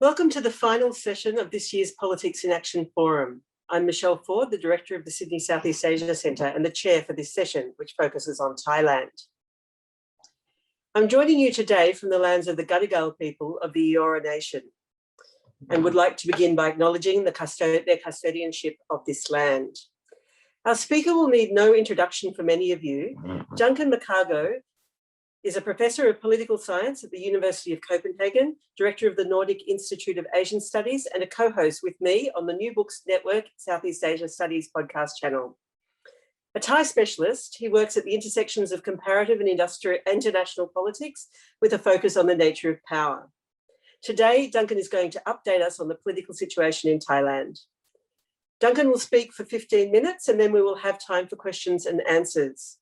Welcome to the final session of this year's Politics in Action Forum. I'm Michelle Ford, the Director of the Sydney Southeast Asia Centre and the Chair for this session, which focuses on Thailand. I'm joining you today from the lands of the Gadigal people of the Eora Nation and would like to begin by acknowledging their custodianship of this land. Our speaker will need no introduction for many of you. Duncan McCargo is a Professor of Political Science at the University of Copenhagen, Director of the Nordic Institute of Asian Studies, and a co-host with me on the New Books Network Southeast Asia Studies podcast channel. A Thai specialist, he works at the intersections of comparative and international politics with a focus on the nature of power. Today, Duncan is going to update us on the political situation in Thailand. Duncan will speak for 15 minutes and then we will have time for questions and answers.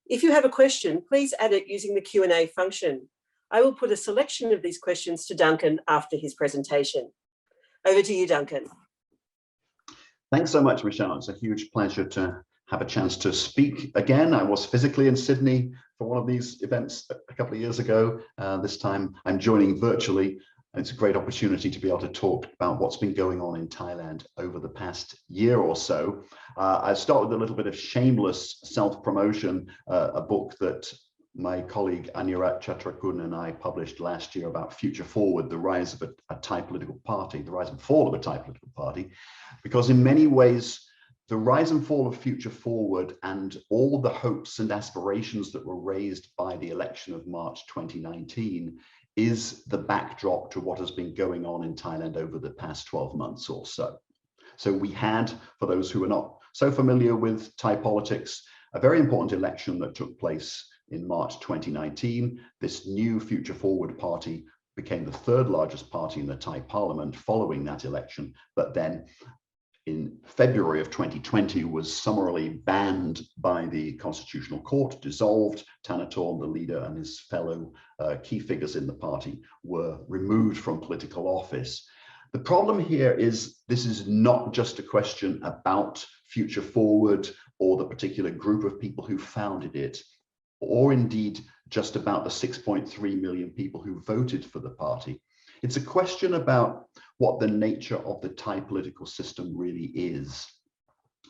If you have a question, please add it using the Q&A function. I will put a selection of these questions to Duncan after his presentation. Over to you, Duncan. Thanks so much, Michelle. It's a huge pleasure to have a chance to speak again. I was physically in Sydney for one of these events a couple of years ago. This time I'm joining virtually. It's a great opportunity to be able to talk about what's been going on in Thailand over the past year or so. I'll start with a little bit of shameless self-promotion, a book that my colleague Anirat Chatrakun and I published last year about Future Forward, the rise of a Thai political party, the rise and fall of a Thai political party, because in many ways, the rise and fall of Future Forward and all the hopes and aspirations that were raised by the election of March 2019 is the backdrop to what has been going on in Thailand over the past 12 months or so. So we had, for those who are not so familiar with Thai politics, a very important election that took place in March 2019. This new Future Forward party became the third largest party in the Thai parliament following that election, but then in February of 2020 was summarily banned by the Constitutional Court, dissolved. Thanatorn, the leader, and his fellow key figures in the party were removed from political office. The problem here is this is not just a question about Future Forward or the particular group of people who founded it, or indeed just about the 6.3 million people who voted for the party. It's a question about what the nature of the Thai political system really is.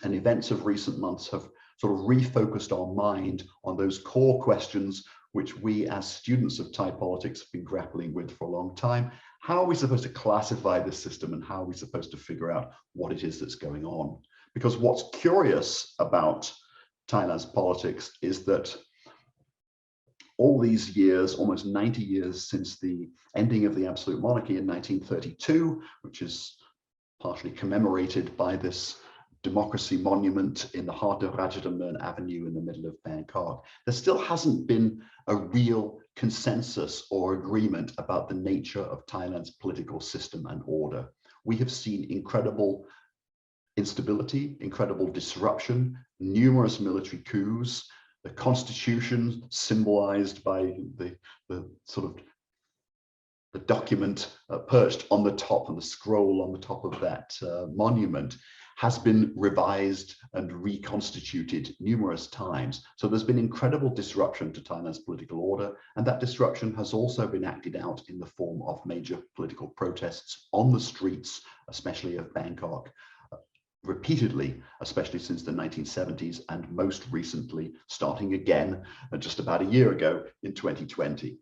And events of recent months have sort of refocused our mind on those core questions which we as students of Thai politics have been grappling with for a long time. How are we supposed to classify this system and how are we supposed to figure out what it is that's going on? Because what's curious about Thailand's politics is that all these years, almost 90 years since the ending of the absolute monarchy in 1932, which is partially commemorated by this democracy monument in the heart of Rajadamnern Avenue in the middle of Bangkok, there still hasn't been a real consensus or agreement about the nature of Thailand's political system and order. We have seen incredible instability, incredible disruption, numerous military coups, the constitution symbolized by the sort of the document perched on the top and the scroll on the top of that monument has been revised and reconstituted numerous times. So there's been incredible disruption to Thailand's political order, and that disruption has also been acted out in the form of major political protests on the streets, especially of Bangkok, repeatedly, especially since the 1970s, and most recently starting again just about a year ago in 2020.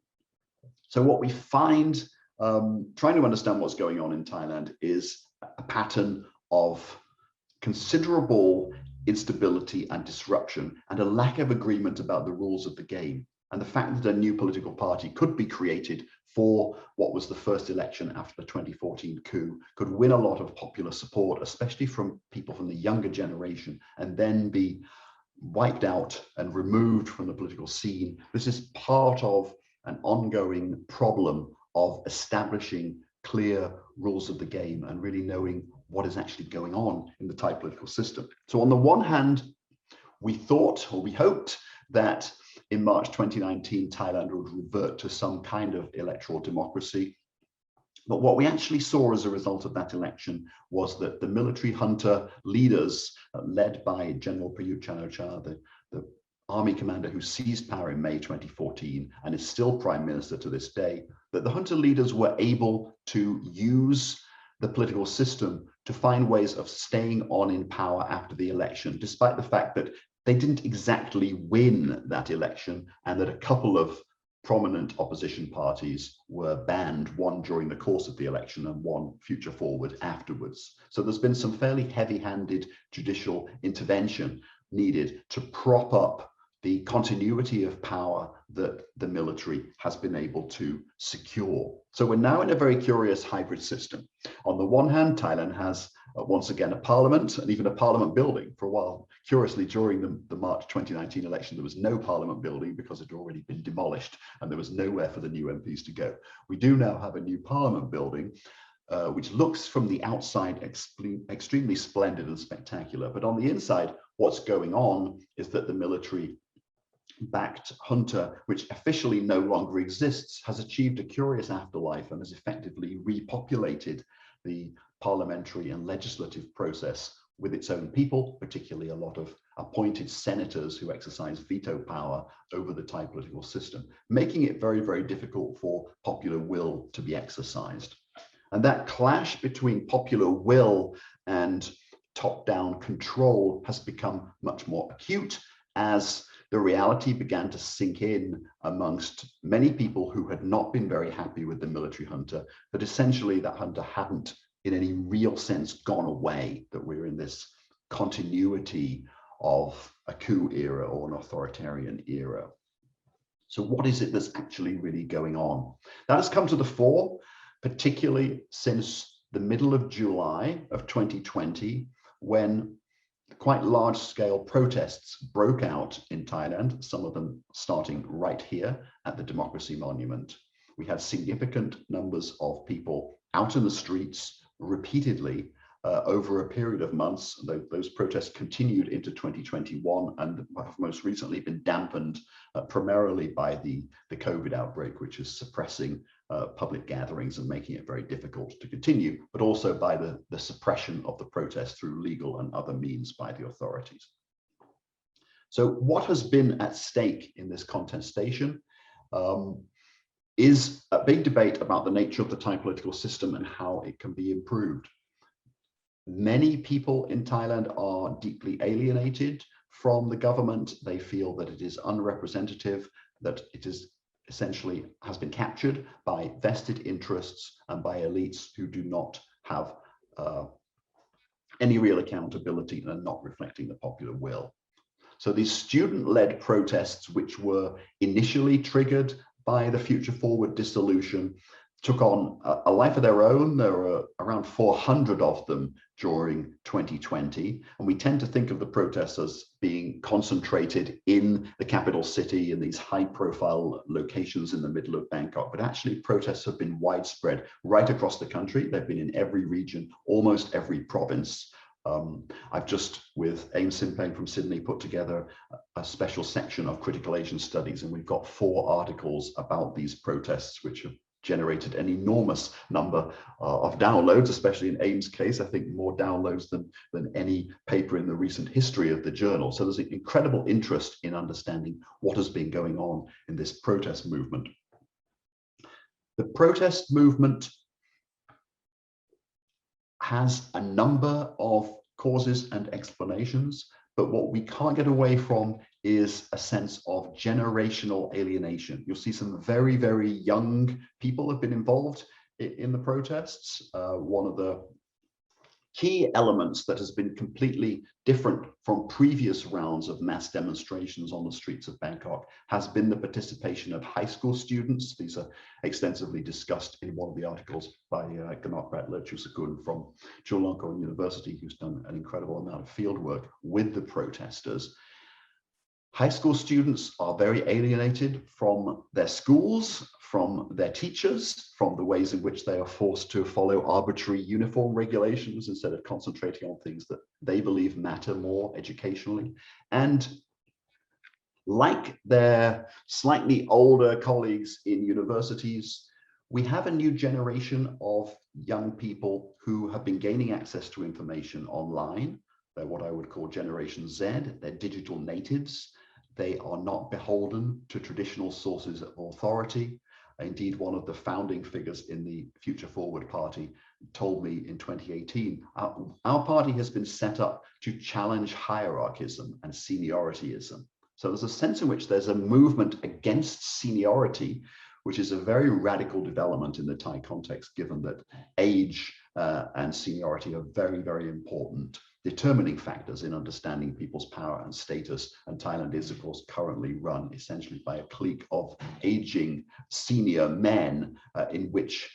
So what we find trying to understand what's going on in Thailand is a pattern of considerable instability and disruption and a lack of agreement about the rules of the game. And the fact that a new political party could be created for what was the first election after the 2014 coup could win a lot of popular support, especially from people from the younger generation, and then be wiped out and removed from the political scene. This is part of an ongoing problem of establishing clear rules of the game and really knowing what is actually going on in the Thai political system. So on the one hand, we thought, or we hoped, that in March 2019, Thailand would revert to some kind of electoral democracy. But what we actually saw as a result of that election was that the military junta leaders, led by General Prayut Chan-o-cha, the army commander who seized power in May 2014 and is still prime minister to this day, that the junta leaders were able to use the political system to find ways of staying on in power after the election, despite the fact that they didn't exactly win that election and that a couple of prominent opposition parties were banned, one during the course of the election and one future forward afterwards. So there's been some fairly heavy-handed judicial intervention needed to prop up the continuity of power that the military has been able to secure. So we're now in a very curious hybrid system. On the one hand, Thailand has once again a parliament and even a parliament building. For a while, curiously, during the March 2019 election, there was no parliament building because it had already been demolished and there was nowhere for the new MPs to go. We do now have a new parliament building, which looks from the outside extremely splendid and spectacular. But on the inside, what's going on is that the military backed junta, which officially no longer exists, has achieved a curious afterlife and has effectively repopulated the parliamentary and legislative process with its own people, particularly a lot of appointed senators who exercise veto power over the Thai political system, making it very, very difficult for popular will to be exercised. And that clash between popular will and top-down control has become much more acute as the reality began to sink in amongst many people who had not been very happy with the military junta, that essentially that junta hadn't in any real sense gone away, that we're in this continuity of a coup era or an authoritarian era. So what is it that's actually really going on? That has come to the fore, particularly since the middle of July of 2020, when quite large-scale protests broke out in Thailand, some of them starting right here at the Democracy Monument. We had significant numbers of people out in the streets repeatedly over a period of months. Those protests continued into 2021 and have most recently been dampened primarily by the COVID outbreak, which is suppressing public gatherings and making it very difficult to continue, but also by the suppression of the protests through legal and other means by the authorities. So what has been at stake in this contestation is a big debate about the nature of the Thai political system and how it can be improved. Many people in Thailand are deeply alienated from the government. They feel that it is unrepresentative, that it is essentially has been captured by vested interests and by elites who do not have any real accountability and are not reflecting the popular will. So these student-led protests, which were initially triggered by the Future Forward dissolution, took on a life of their own. There were around 400 of them during 2020. And we tend to think of the protests as being concentrated in the capital city in these high profile locations in the middle of Bangkok. But actually protests have been widespread right across the country. They've been in every region, almost every province. I've just, with Aim Simpang from Sydney, put together a special section of critical Asian studies, and we've got 4 articles about these protests, which have generated an enormous number of downloads, especially in Aim's case. I think more downloads than any paper in the recent history of the journal. So there's an incredible interest in understanding what has been going on in this protest movement. The protest movement has a number of causes and explanations, but what we can't get away from is a sense of generational alienation. You'll see some very, very young people have been involved in the protests. One of the key elements that has been completely different from previous rounds of mass demonstrations on the streets of Bangkok has been the participation of high school students. These are extensively discussed in one of the articles by Ganokrat Lerchusakun from Chulalongkorn University, who's done an incredible amount of field work with the protesters. High school students are very alienated from their schools, from their teachers, from the ways in which they are forced to follow arbitrary uniform regulations instead of concentrating on things that they believe matter more educationally. And like their slightly older colleagues in universities, we have a new generation of young people who have been gaining access to information online. They're what I would call Generation Z. They're digital natives. They are not beholden to traditional sources of authority. Indeed, one of the founding figures in the Future Forward Party told me in 2018, our party has been set up to challenge hierarchism and seniorityism. So there's a sense in which there's a movement against seniority, which is a very radical development in the Thai context, given that age and seniority are very, very important determining factors in understanding people's power and status. And Thailand is, of course, currently run essentially by a clique of aging senior men in which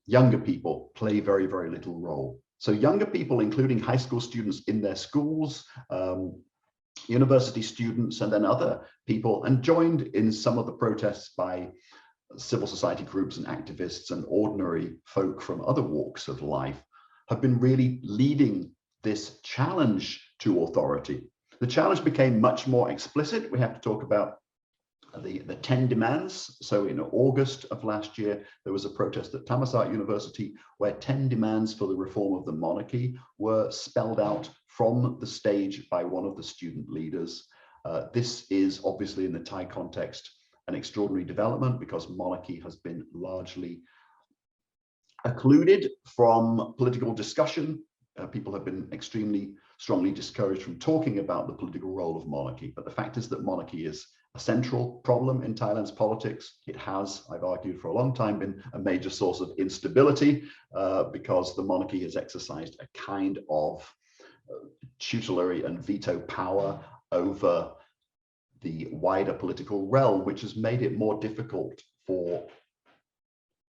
younger people play very, very little role. So younger people, including high school students in their schools, university students, and then other people, and joined in some of the protests by civil society groups and activists and ordinary folk from other walks of life, have been really leading this challenge to authority. The challenge became much more explicit. We have to talk about the 10 demands. So in August of last year, there was a protest at Thammasat University where 10 demands for the reform of the monarchy were spelled out from the stage by one of the student leaders. This is obviously in the Thai context an extraordinary development because monarchy has been largely occluded from political discussion. People have been extremely strongly discouraged from talking about the political role of monarchy. But the fact is that monarchy is a central problem in Thailand's politics. It has, I've argued for a long time, been a major source of instability because the monarchy has exercised a kind of tutelary and veto power over the wider political realm, which has made it more difficult for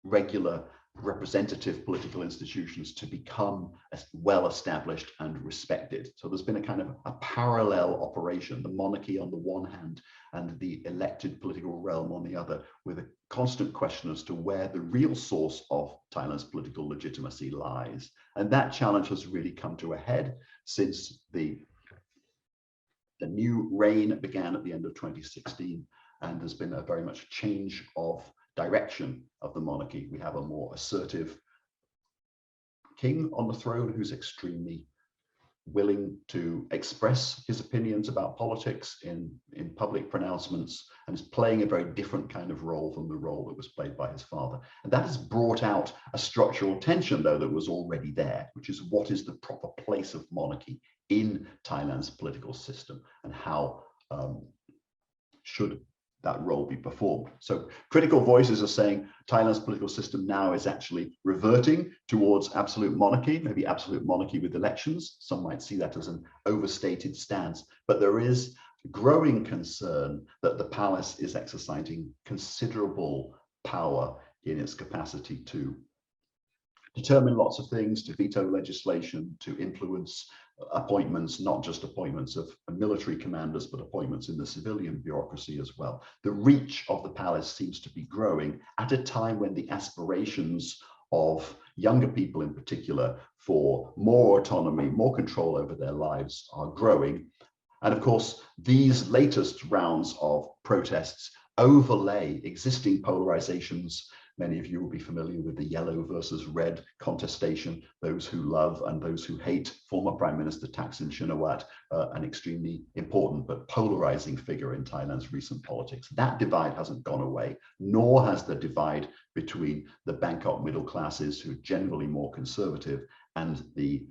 regular representative political institutions to become well established and respected. So there's been a kind of a parallel operation, the monarchy on the one hand and the elected political realm on the other, with a constant question as to where the real source of Thailand's political legitimacy lies. And that challenge has really come to a head since the new reign began at the end of 2016, and there's been a very much change of direction of the monarchy. We have a more assertive king on the throne who's extremely willing to express his opinions about politics in public pronouncements, and is playing a very different kind of role from the role that was played by his father. And that has brought out a structural tension, though, that was already there, which is what is the proper place of monarchy in Thailand's political system, and how should that role be performed. So critical voices are saying Thailand's political system now is actually reverting towards absolute monarchy, maybe absolute monarchy with elections. Some might see that as an overstated stance, but there is growing concern that the palace is exercising considerable power in its capacity to determine lots of things, to veto legislation, to influence appointments, not just appointments of military commanders, but appointments in the civilian bureaucracy as well. The reach of the palace seems to be growing at a time when the aspirations of younger people in particular for more autonomy, more control over their lives are growing. And of course, these latest rounds of protests overlay existing polarizations. Many of you will be familiar with the yellow versus red contestation, those who love and those who hate former Prime Minister Thaksin Shinawatra, an extremely important but polarizing figure in Thailand's recent politics. That divide hasn't gone away, nor has the divide between the Bangkok middle classes, who are generally more conservative, and the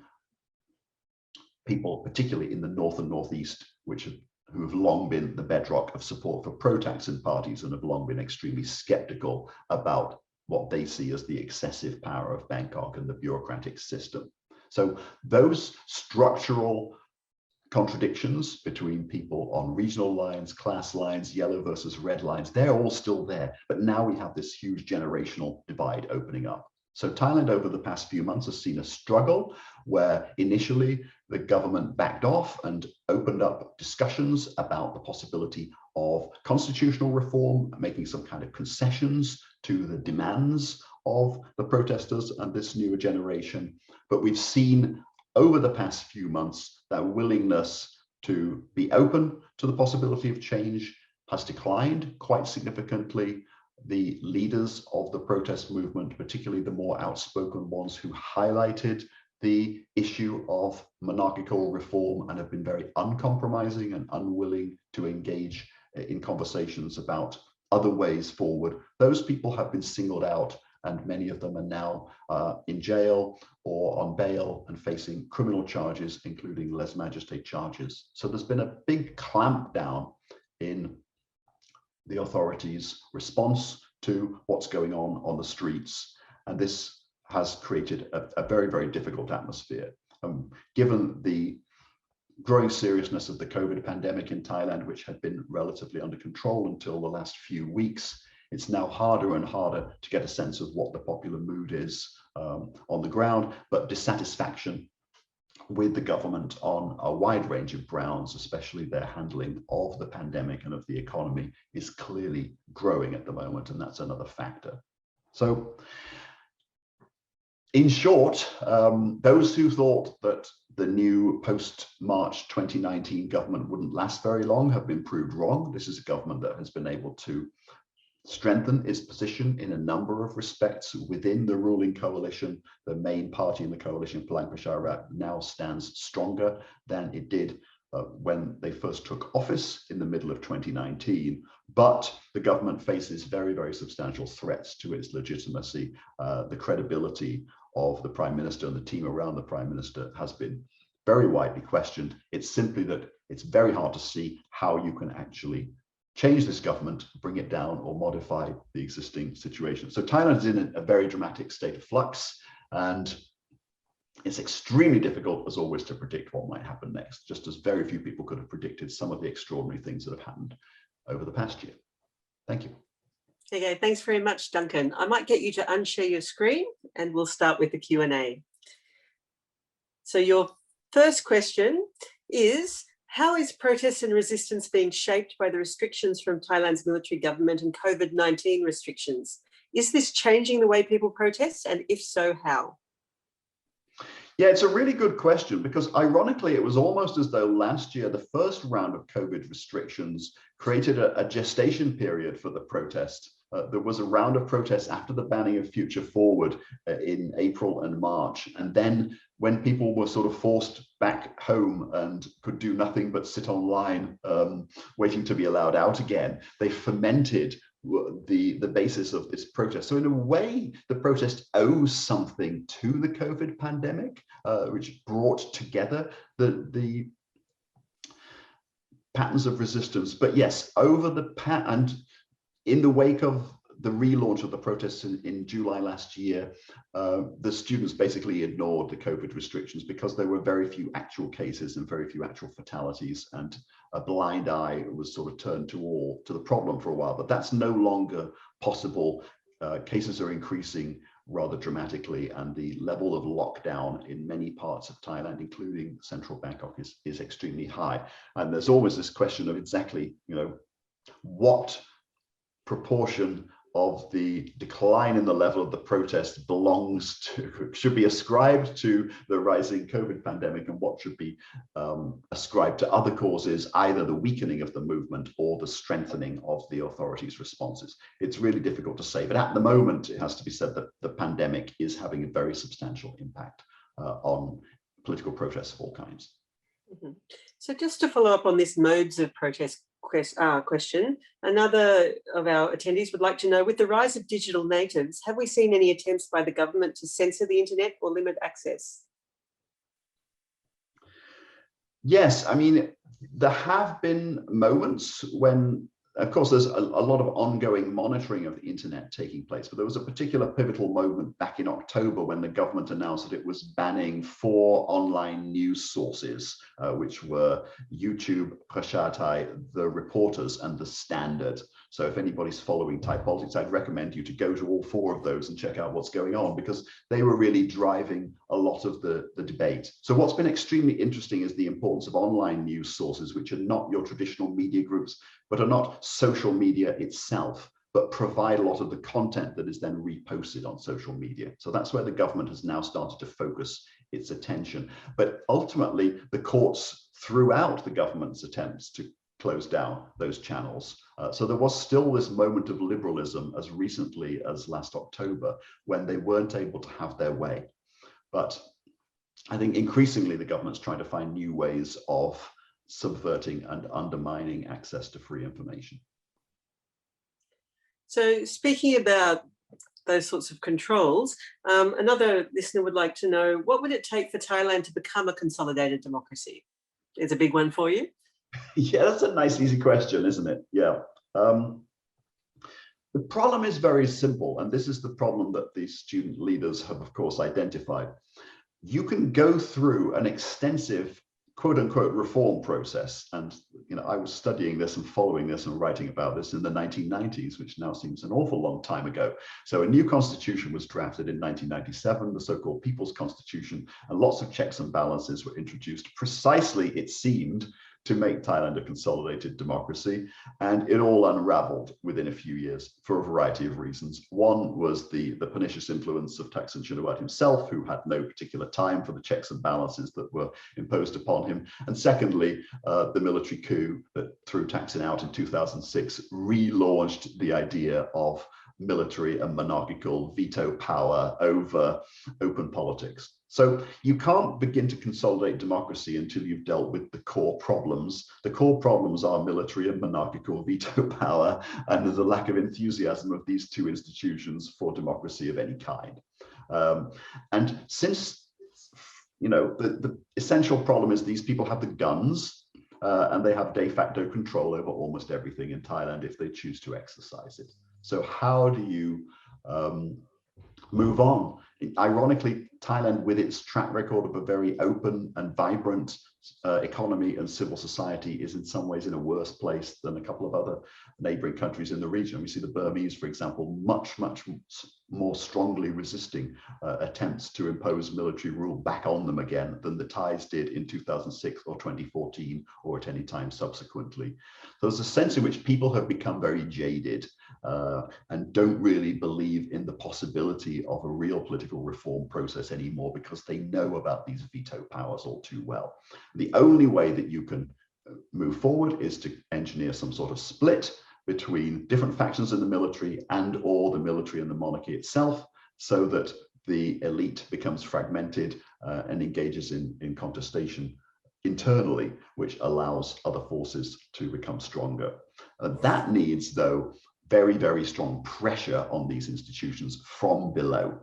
people, particularly in the north and northeast, who have long been the bedrock of support for pro-Thaksin parties and have long been extremely skeptical about what they see as the excessive power of Bangkok and the bureaucratic system. So those structural contradictions between people on regional lines, class lines, yellow versus red lines, they're all still there. But now we have this huge generational divide opening up. So Thailand over the past few months has seen a struggle where initially the government backed off and opened up discussions about the possibility of constitutional reform, making some kind of concessions to the demands of the protesters and this newer generation. But we've seen over the past few months that willingness to be open to the possibility of change has declined quite significantly. The leaders of the protest movement, particularly the more outspoken ones who highlighted the issue of monarchical reform and have been very uncompromising and unwilling to engage in conversations about other ways forward. Those people have been singled out, and many of them are now in jail or on bail and facing criminal charges, including lèse-majesté charges. So there's been a big clampdown in the authorities' response to what's going on the streets. And this has created a very, very difficult atmosphere. Given the growing seriousness of the COVID pandemic in Thailand, which had been relatively under control until the last few weeks, it's now harder and harder to get a sense of what the popular mood is on the ground, but dissatisfaction with the government on a wide range of grounds, especially their handling of the pandemic and of the economy, is clearly growing at the moment, and that's another factor. So, in short, those who thought that the new post-March 2019 government wouldn't last very long have been proved wrong. This is a government that has been able to strengthen its position in a number of respects within the ruling coalition. The main party in the coalition, Palang Pracharath, now stands stronger than it did when they first took office in the middle of 2019. But the government faces very, very substantial threats to its legitimacy. The credibility of the Prime Minister and the team around the Prime Minister has been very widely questioned. It's simply that it's very hard to see how you can actually change this government, bring it down, or modify the existing situation. So Thailand is in a very dramatic state of flux, and it's extremely difficult, as always, to predict what might happen next, just as very few people could have predicted some of the extraordinary things that have happened over the past year. Thank you. Okay, thanks very much, Duncan. I might get you to unshare your screen and we'll start with the Q&A. So your first question is, how is protest and resistance being shaped by the restrictions from Thailand's military government and COVID-19 restrictions? Is this changing the way people protest, and if so, how? Yeah, it's a really good question, because ironically, it was almost as though last year, the first round of COVID restrictions created a gestation period for the protest. There was a round of protests after the banning of Future Forward in April and March. And then when people were sort of forced back home and could do nothing but sit online, waiting to be allowed out again, they fermented the basis of this protest. So in a way, the protest owes something to the COVID pandemic, which brought together the patterns of resistance. But yes, and in the wake of the relaunch of the protests in July last year, the students basically ignored the COVID restrictions because there were very few actual cases and very few actual fatalities, and a blind eye was sort of turned to the problem for a while. But that's no longer possible. Cases are increasing rather dramatically, and the level of lockdown in many parts of Thailand, including central Bangkok, is extremely high. And there's always this question of exactly, what proportion of the decline in the level of the protest should be ascribed to the rising COVID pandemic, and what should be ascribed to other causes, either the weakening of the movement or the strengthening of the authorities' responses. It's really difficult to say, but at the moment, it has to be said that the pandemic is having a very substantial impact on political protests of all kinds. Mm-hmm. So just to follow up on this modes of protest question, another of our attendees would like to know, with the rise of digital natives, have we seen any attempts by the government to censor the internet or limit access? Yes, I mean, there have been moments when, of course, there's a lot of ongoing monitoring of the internet taking place, but there was a particular pivotal moment back in October when the government announced that it was banning 4 online news sources, which were YouTube, Pracharath, The Reporters, and The Standard. So if anybody's following Thai politics, I'd recommend you to go to all 4 of those and check out what's going on, because they were really driving a lot of the debate. So what's been extremely interesting is the importance of online news sources, which are not your traditional media groups, but are not social media itself, but provide a lot of the content that is then reposted on social media. So that's where the government has now started to focus its attention. But ultimately, the courts threw out the government's attempts to close down those channels. So there was still this moment of liberalism as recently as last October, when they weren't able to have their way. But I think increasingly the government's trying to find new ways of subverting and undermining access to free information. So speaking about those sorts of controls, another listener would like to know, what would it take for Thailand to become a consolidated democracy? It's a big one for you. Yeah, that's a nice, easy question, isn't it? Yeah. The problem is very simple, and this is the problem that the student leaders have, of course, identified. You can go through an extensive quote unquote reform process. And, you know, I was studying this and following this and writing about this in the 1990s, which now seems an awful long time ago. So a new constitution was drafted in 1997, the so-called People's Constitution, and lots of checks and balances were introduced precisely, it seemed, to make Thailand a consolidated democracy, and it all unraveled within a few years for a variety of reasons. One was the pernicious influence of Thaksin Shinawatra himself, who had no particular time for the checks and balances that were imposed upon him. And secondly, the military coup that threw Thaksin out in 2006 relaunched the idea of military and monarchical veto power over open politics. So you can't begin to consolidate democracy until you've dealt with the core problems. The core problems are military and monarchical veto power, and there's a lack of enthusiasm of these two institutions for democracy of any kind. And since, you know, the essential problem is these people have the guns, and they have de facto control over almost everything in Thailand if they choose to exercise it. So how do you move on? Ironically, Thailand, with its track record of a very open and vibrant economy and civil society, is in some ways in a worse place than a couple of other neighboring countries in the region. We see the Burmese, for example, much more strongly resisting attempts to impose military rule back on them again than the Thais did in 2006 or 2014 or at any time subsequently. So there's a sense in which people have become very jaded and don't really believe in the possibility of a real political reform process anymore because they know about these veto powers all too well. The only way that you can move forward is to engineer some sort of split between different factions in the military and or the military and the monarchy itself, so that the elite becomes fragmented and engages in contestation internally, which allows other forces to become stronger. That needs, though, very, very strong pressure on these institutions from below.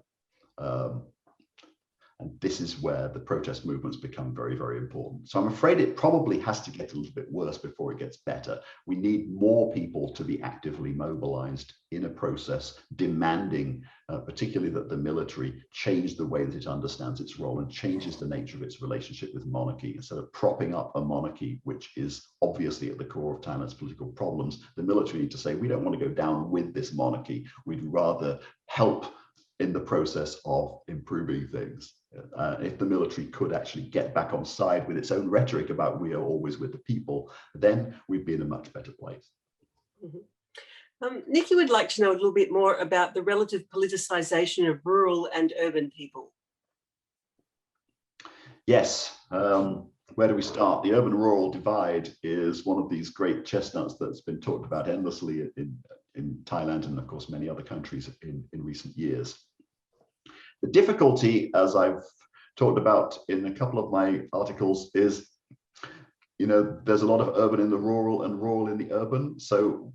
And this is where the protest movements become very, very important. So I'm afraid it probably has to get a little bit worse before it gets better. We need more people to be actively mobilized in a process demanding, particularly that the military change the way that it understands its role and changes the nature of its relationship with monarchy. Instead of propping up a monarchy, which is obviously at the core of Thailand's political problems, the military need to say, we don't want to go down with this monarchy. We'd rather help in the process of improving things. If the military could actually get back on side with its own rhetoric about we are always with the people, then we'd be in a much better place. Mm-hmm. Nikki would like to know a little bit more about the relative politicization of rural and urban people. Yes. Where do we start? The urban-rural divide is one of these great chestnuts that's been talked about endlessly in Thailand and, of course, many other countries in recent years. The difficulty, as I've talked about in a couple of my articles, is, you know, there's a lot of urban in the rural and rural in the urban. So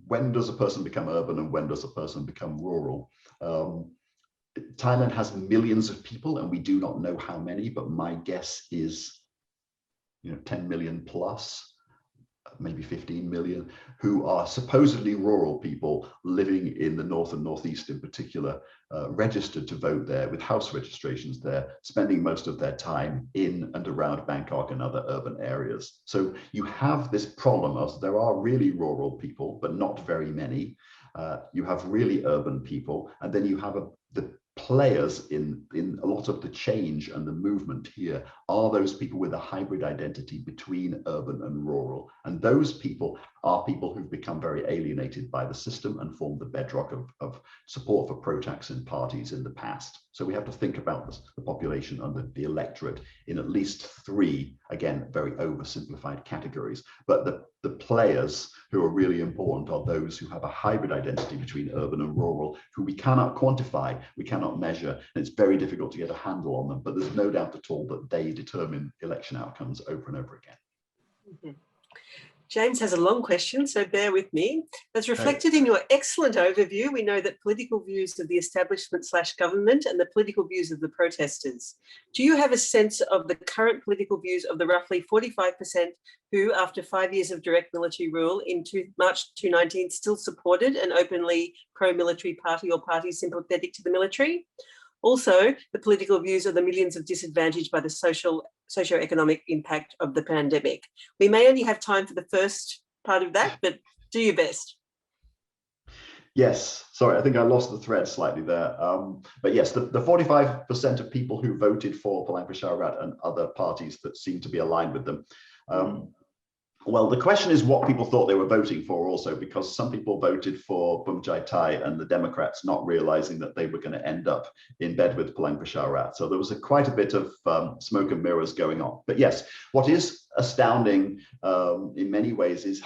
when does a person become urban and when does a person become rural? Thailand has millions of people and we do not know how many, but my guess is, you know, 10 million plus, maybe 15 million, who are supposedly rural people living in the north and northeast in particular, registered to vote there with house registrations there, spending most of their time in and around Bangkok and other urban areas. So you have this problem of there are really rural people, but not very many. You have really urban people, and then you have the players in a lot of the change and the movement here are those people with a hybrid identity between urban and rural. And those people are people who've become very alienated by the system and formed the bedrock of support for pro-Thaksin parties in the past. So we have to think about the population and the electorate in at least three, again, very oversimplified categories. But the players who are really important are those who have a hybrid identity between urban and rural, who we cannot quantify, we cannot measure, and it's very difficult to get a handle on them. But there's no doubt at all that they determine election outcomes over and over again. Mm-hmm. James has a long question, so bear with me. As reflected in your excellent overview, we know that political views of the establishment/government and the political views of the protesters. Do you have a sense of the current political views of the roughly 45% who, after 5 years of direct military rule in March 2019, still supported an openly pro-military party or parties sympathetic to the military? Also, the political views of the millions of disadvantaged by the socio-economic impact of the pandemic. We may only have time for the first part of that, but do your best. Yes, sorry, I think I lost the thread slightly there. But yes, the 45% of people who voted for Palang Pracharat and other parties that seem to be aligned with them. Well, the question is what people thought they were voting for also, because some people voted for Bumjai Thai and the Democrats, not realizing that they were going to end up in bed with Palang Pracharat. So there was quite a bit of smoke and mirrors going on. But yes, what is astounding in many ways is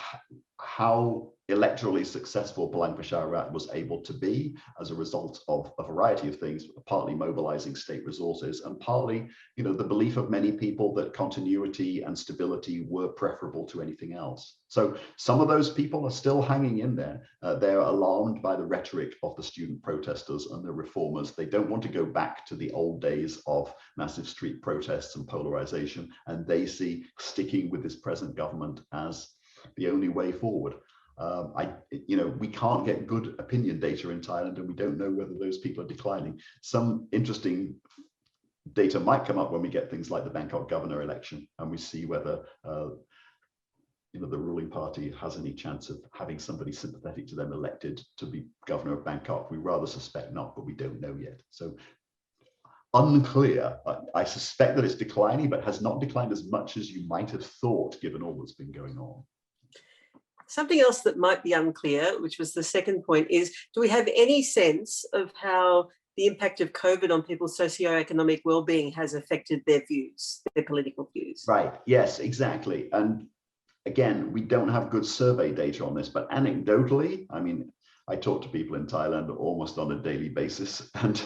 how electorally successful Palang Pracharat was able to be as a result of a variety of things, partly mobilizing state resources and partly, the belief of many people that continuity and stability were preferable to anything else. So some of those people are still hanging in there. They're alarmed by the rhetoric of the student protesters and the reformers. They don't want to go back to the old days of massive street protests and polarization, and they see sticking with this present government as the only way forward. We can't get good opinion data in Thailand, and we don't know whether those people are declining. Some interesting data might come up when we get things like the Bangkok governor election, and we see whether the ruling party has any chance of having somebody sympathetic to them elected to be governor of Bangkok. We rather suspect not, but we don't know yet. So unclear. I suspect that it's declining, but has not declined as much as you might have thought, given all that's been going on. Something else that might be unclear, which was the second point, is do we have any sense of how the impact of COVID on people's socioeconomic well-being has affected their views, their political views? Right, yes, exactly. And again, we don't have good survey data on this, but anecdotally, I talk to people in Thailand almost on a daily basis, and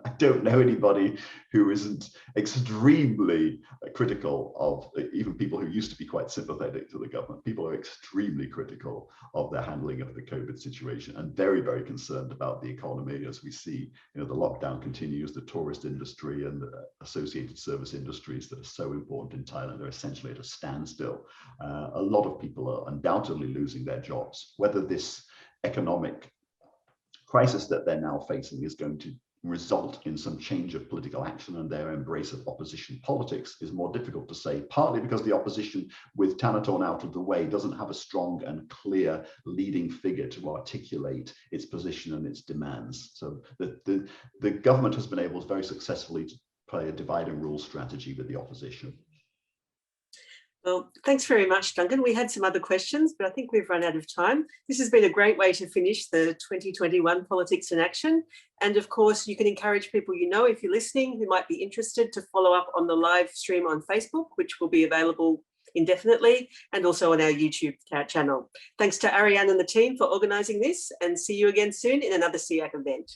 I don't know anybody who isn't extremely critical of, even people who used to be quite sympathetic to the government. People are extremely critical of their handling of the COVID situation and very, very concerned about the economy. As we see, the lockdown continues, the tourist industry and the associated service industries that are so important in Thailand are essentially at a standstill. A lot of people are undoubtedly losing their jobs. Whether this economic crisis that they're now facing is going to result in some change of political action and their embrace of opposition politics is more difficult to say, partly because the opposition, with Thanatorn out of the way, doesn't have a strong and clear leading figure to articulate its position and its demands. So the government has been able very successfully to play a divide and rule strategy with the opposition. Well, thanks very much, Duncan. We had some other questions, but I think we've run out of time. This has been a great way to finish the 2021 Politics in Action. And of course, you can encourage people if you're listening who might be interested to follow up on the live stream on Facebook, which will be available indefinitely, and also on our YouTube channel. Thanks to Ariane and the team for organising this, and see you again soon in another SEAC event.